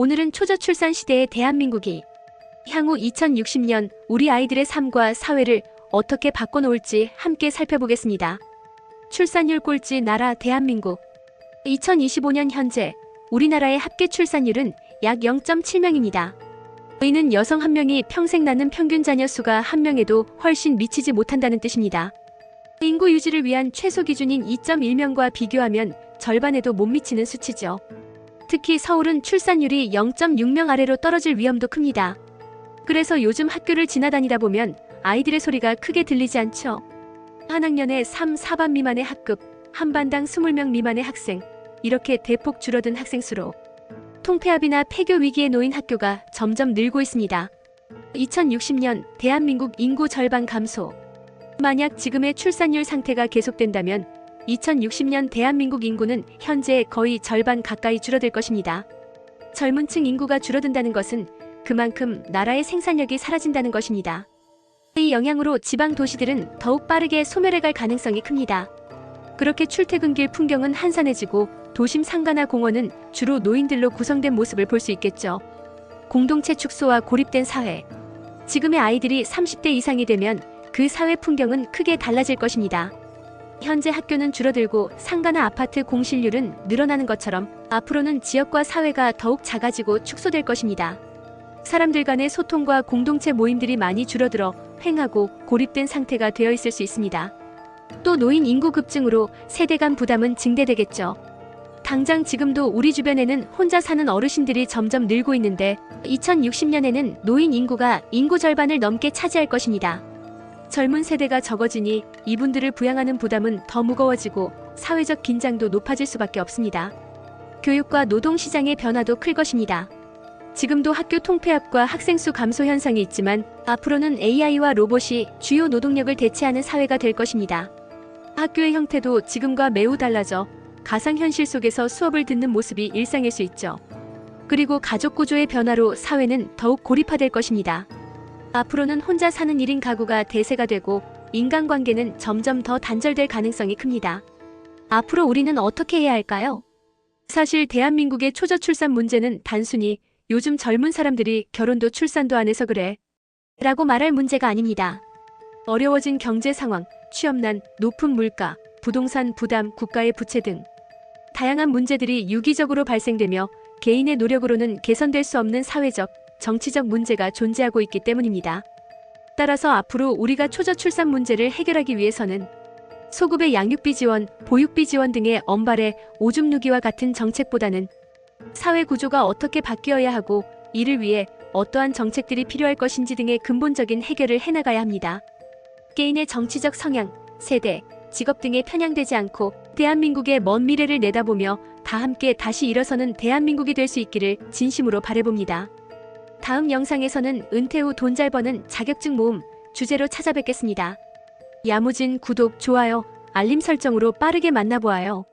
오늘은 초저출산 시대의 대한민국이 향후 2060년 우리 아이들의 삶과 사회를 어떻게 바꿔놓을지 함께 살펴보겠습니다. 출산율 꼴찌 나라 대한민국. 2025년 현재 우리나라의 합계 출산율은 약 0.7명입니다. 이는 여성 한 명이 평생 낳는 평균 자녀 수가 한 명에도 훨씬 미치지 못한다는 뜻입니다. 인구 유지를 위한 최소 기준인 2.1명과 비교하면 절반에도 못 미치는 수치죠. 특히 서울은 출산율이 0.6명 아래로 떨어질 위험도 큽니다. 그래서 요즘 학교를 지나다니다 보면 아이들의 소리가 크게 들리지 않죠. 한 학년에 3, 4반 미만의 학급, 한 반당 20명 미만의 학생, 이렇게 대폭 줄어든 학생 수로 통폐합이나 폐교 위기에 놓인 학교가 점점 늘고 있습니다. 2060년 대한민국 인구 절반 감소. 만약 지금의 출산율 상태가 계속된다면 2060년 대한민국 인구는 현재 거의 절반 가까이 줄어들 것입니다. 젊은 층 인구가 줄어든다는 것은 그만큼 나라의 생산력이 사라진다는 것입니다. 이 영향으로 지방 도시들은 더욱 빠르게 소멸해갈 가능성이 큽니다. 그렇게 출퇴근길 풍경은 한산해지고 도심 상가나 공원은 주로 노인들로 구성된 모습을 볼 수 있겠죠. 공동체 축소와 고립된 사회. 지금의 아이들이 30대 이상이 되면 그 사회 풍경은 크게 달라질 것입니다. 현재 학교는 줄어들고 상가나 아파트 공실률은 늘어나는 것처럼 앞으로는 지역과 사회가 더욱 작아지고 축소될 것입니다. 사람들 간의 소통과 공동체 모임들이 많이 줄어들어 횡하고 고립된 상태가 되어 있을 수 있습니다. 또 노인 인구 급증으로 세대 간 부담은 증대되겠죠. 당장 지금도 우리 주변에는 혼자 사는 어르신들이 점점 늘고 있는데 2060년에는 노인 인구가 인구 절반을 넘게 차지할 것입니다. 젊은 세대가 적어지니 이분들을 부양하는 부담은 더 무거워지고 사회적 긴장도 높아질 수밖에 없습니다. 교육과 노동시장의 변화도 클 것입니다. 지금도 학교 통폐합과 학생 수 감소 현상이 있지만 앞으로는 AI와 로봇이 주요 노동력을 대체하는 사회가 될 것입니다. 학교의 형태도 지금과 매우 달라져 가상현실 속에서 수업을 듣는 모습이 일상일 수 있죠. 그리고 가족 구조의 변화로 사회는 더욱 고립화될 것입니다. 앞으로는 혼자 사는 1인 가구가 대세가 되고 인간관계는 점점 더 단절될 가능성이 큽니다. 앞으로 우리는 어떻게 해야 할까요? 사실 대한민국의 초저출산 문제는 단순히 요즘 젊은 사람들이 결혼도 출산도 안 해서 그래 라고 말할 문제가 아닙니다. 어려워진 경제 상황, 취업난, 높은 물가, 부동산 부담, 국가의 부채 등 다양한 문제들이 유기적으로 발생되며 개인의 노력으로는 개선될 수 없는 사회적, 정치적 문제가 존재하고 있기 때문입니다. 따라서 앞으로 우리가 초저출산 문제를 해결하기 위해서는 소급의 양육비 지원, 보육비 지원 등의 엄발의 오줌 누기와 같은 정책보다는 사회 구조가 어떻게 바뀌어야 하고 이를 위해 어떠한 정책들이 필요할 것인지 등의 근본적인 해결을 해나가야 합니다. 개인의 정치적 성향, 세대, 직업 등에 편향되지 않고 대한민국의 먼 미래를 내다보며 다 함께 다시 일어서는 대한민국이 될 수 있기를 진심으로 바라봅니다. 다음 영상에서는 은퇴 후 돈 잘 버는 자격증 모음 주제로 찾아뵙겠습니다. 야무진 구독, 좋아요, 알림 설정으로 빠르게 만나보아요.